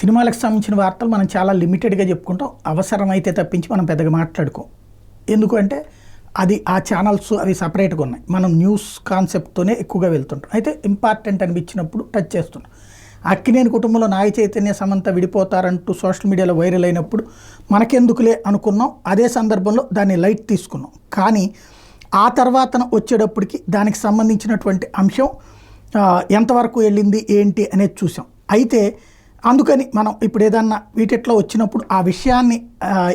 సినిమాలకు సంబంధించిన వార్తలు మనం చాలా లిమిటెడ్గా చెప్పుకుంటాం. అవసరమైతే తప్పించి మనం పెద్దగా మాట్లాడుకోం. ఎందుకంటే అది ఆ ఛానల్స్ అవి సపరేట్గా ఉన్నాయి. మనం న్యూస్ కాన్సెప్ట్తోనే ఎక్కువగా వెళ్తుంటాం. అయితే ఇంపార్టెంట్ అనిపించినప్పుడు టచ్ చేస్తున్నాం. అక్కినేని కుటుంబంలో నాగ చైతన్య సమంత విడిపోతారంటూ సోషల్ మీడియాలో వైరల్ అయినప్పుడు మనకెందుకులే అనుకున్నాం. అదే సందర్భంలో దాన్ని లైట్ తీసుకున్నాం. కానీ ఆ తర్వాతన వచ్చేటప్పటికి దానికి సంబంధించినటువంటి అంశం ఎంతవరకు వెళ్ళింది ఏంటి అనేది చూసాం. అయితే అందుకని మనం ఇప్పుడు ఏదన్నా వీటిట్లో వచ్చినప్పుడు ఆ విషయాన్ని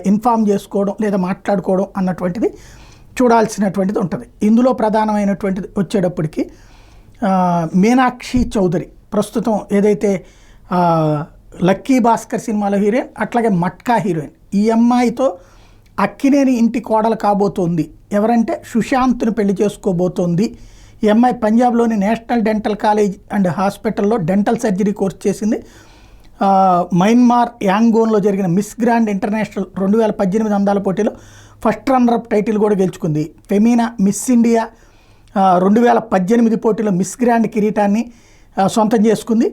ఇన్ఫామ్ చేసుకోవడం లేదా మాట్లాడుకోవడం అన్నటువంటిది చూడాల్సినటువంటిది ఉంటుంది. ఇందులో ప్రధానమైనటువంటిది వచ్చేటప్పటికి మీనాక్షి చౌదరి ప్రస్తుతం ఏదైతే లక్కీ భాస్కర్ సినిమాలో హీరోయిన్, అట్లాగే మట్కా హీరోయిన్, ఈ అమ్మాయితో అక్కినేని ఇంటి కోడలు కాబోతోంది. ఎవరంటే సుశాంత్ని పెళ్లి చేసుకోబోతోంది. ఈ అమ్మాయి పంజాబ్లోని నేషనల్ డెంటల్ కాలేజ్ అండ్ హాస్పిటల్లో డెంటల్ సర్జరీ కోర్స్ చేసింది. మయన్మార్ యాంగోన్లో జరిగిన మిస్ గ్రాండ్ ఇంటర్నేషనల్ 2018 అందాల పోటీలో ఫస్ట్ రన్నరప్ టైటిల్ కూడా గెలుచుకుంది. ఫెమీనా మిస్ ఇండియా 2018 పోటీలో మిస్ గ్రాండ్ కిరీటాన్ని సొంతం చేసుకుంది.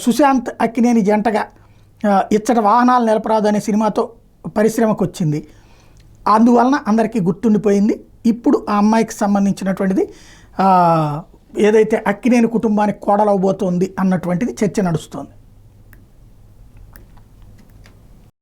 సుశాంత్ అక్కినేని జంటగా ఇచ్చట వాహనాలు నిలపరాదు అనే సినిమాతో పరిశ్రమకు వచ్చింది. అందువలన అందరికీ గుర్తుండిపోయింది. ఇప్పుడు ఆ అమ్మాయికి సంబంధించినటువంటిది ఏదైతే అక్కినేని కుటుంబానికి కోడలవబోతోంది అన్నటువంటిది చర్చ నడుస్తోంది.